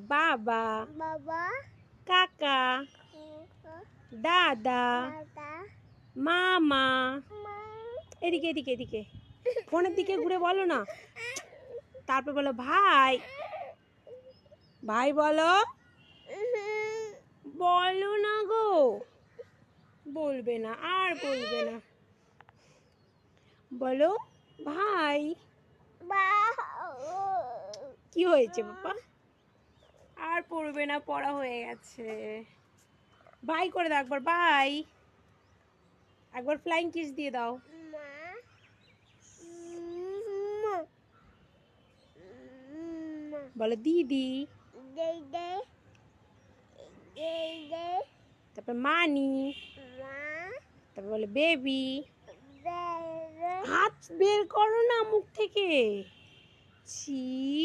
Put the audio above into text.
বাবা, বাবা, কাকা, দাদা, দাদা, মামা। মা, এদিকে এদিকে এদিকে, ফোনের দিকে ঘুরে বলো না। তারপর বলো ভাই। ভাই বলো। বলো না গো। বলবে না, আর বলবে না। বলো ভাই। বা, কি হয়েছে বাবা? আর পড়বে না, পড়া হয়ে গেছে। বাই করে দাও একবার, বাই। একবার ফ্লাইং কিস দিয়ে দাও। মা, বলো দিদি। দে দে, দে দে, তারপর মানি। মা, তারপর বলে বেবি। বে, বে। হাত বের করো না মুখ থেকে। ছি।